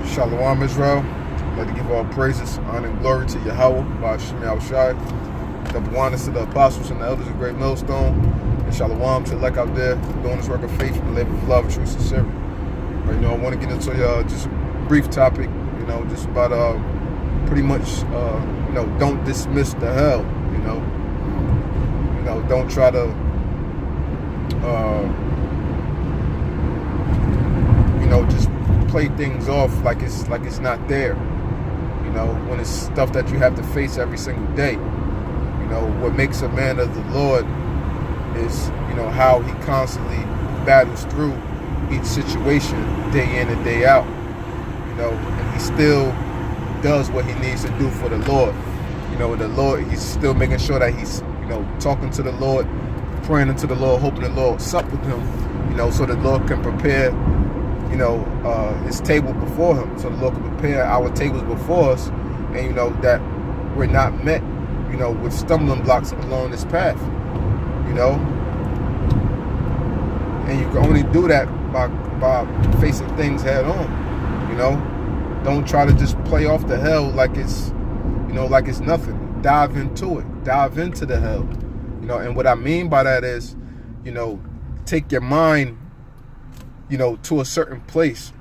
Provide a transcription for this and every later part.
Shalom, Israel. I'd like to give all praises, honor, and glory to Yahweh, by Hashem Yahushai. Double honors to the apostles and the elders of Great Millstone. And shalom to the elect out there doing this work of faith and labor of love, true sincerity. Right now, I want to get into just a brief topic, just about pretty much, don't dismiss the hell, don't try to, just play things off like it's not there, when it's stuff that you have to face every single day. What makes a man of the Lord is, how he constantly battles through each situation day in and day out, and he still does what he needs to do for the Lord. The Lord, he's still making sure that he's, talking to the Lord, praying unto the Lord, hoping the Lord sup with him, so the Lord can prepare, his table before him, so the Lord can prepare our tables before us, and that we're not met, with stumbling blocks along this path, and you can only do that by facing things head on. Don't try to just play off the hell like it's, like it's nothing. Dive into it. Dive into the hell. And what I mean by that is, take your mind, to a certain place,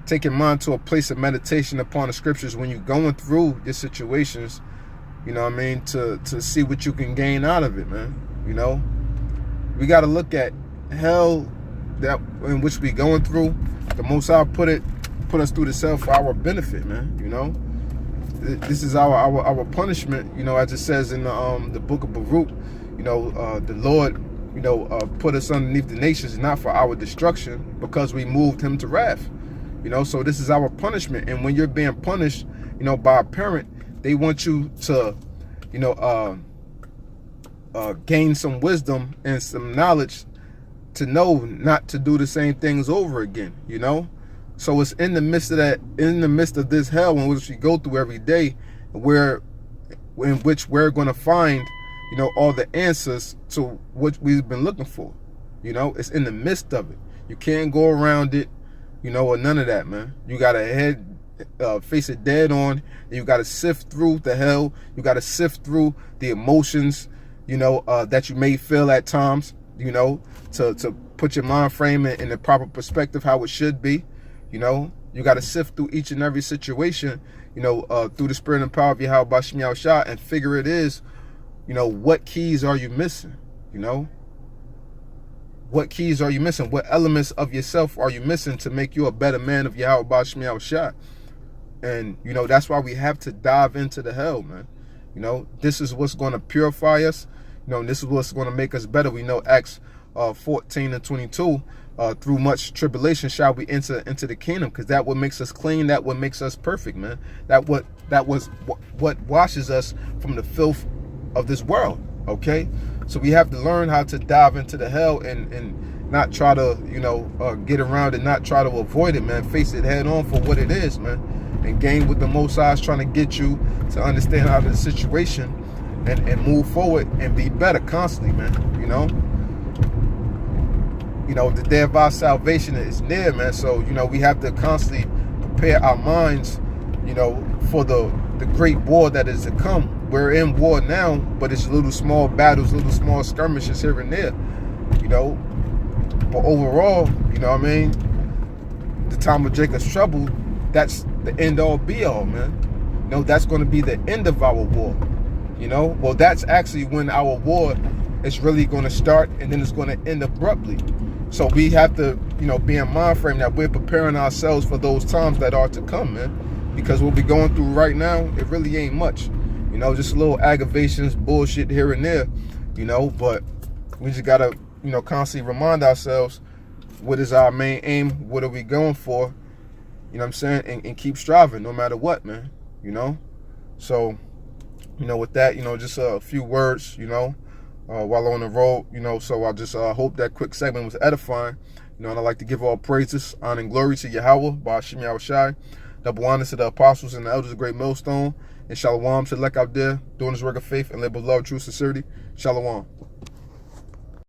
take your mind to a place of meditation upon the scriptures when you're going through your situations, to see what you can gain out of it, man. We got to look at hell that in which we going through. The Most High put us through this hell for our benefit, man. This is our punishment, as it says in the book of Baruch. The Lord, put us underneath the nations, not for our destruction, because we moved him to wrath. So this is our punishment. And when you're being punished, by a parent, they want you to, gain some wisdom and some knowledge to know not to do the same things over again, So it's in the midst of that, in the midst of this hell in which we go through every day, in which we're going to find, all the answers to what we've been looking for. It's in the midst of it. You can't go around it, or none of that, man. You got to face it dead on. And you got to sift through the hell. You got to sift through the emotions, that you may feel at times, to put your mind frame in the proper perspective, how it should be. You got to sift through each and every situation, through the spirit and power of Yahweh Bashim Yahushua, and figure it is, what keys are you missing? What keys are you missing? What elements of yourself are you missing to make you a better man of Yahweh Bashim Yahushua? And, that's why we have to dive into the hell, man. This is what's going to purify us. This is what's going to make us better. We know Acts 14 and 22, through much tribulation shall we enter into the kingdom, because that what makes us clean, that what makes us perfect, man. That was what washes us from the filth of this world. Okay, so we have to learn how to dive into the hell and not try to get around it, not try to avoid it, man. Face it head on for what it is, man, and gain what the Most High is trying to get you to understand out of the situation and move forward and be better constantly, man. The day of our salvation is near, man. So, we have to constantly prepare our minds, for the great war that is to come. We're in war now, but it's little small battles, little small skirmishes here and there, But overall, the time of Jacob's trouble, that's the end all be all, man. That's going to be the end of our war, Well, that's actually when our war is really going to start, and then it's going to end abruptly. So we have to, be in mind frame that we're preparing ourselves for those times that are to come, man. Because what we're going through right now, it really ain't much. Just little aggravations, bullshit here and there, but we just got to, constantly remind ourselves, what is our main aim? What are we going for? What I'm saying? And keep striving no matter what, man, So, with that, just a few words, while on the road, so I just hope that quick segment was edifying, and I'd like to give all praises, honor, and glory to Yahweh, by Hashem Yahushai, double honor to the apostles and the elders of Great Millstone, and shalom to the elect out there doing this work of faith and labor of love, true sincerity. Shalom.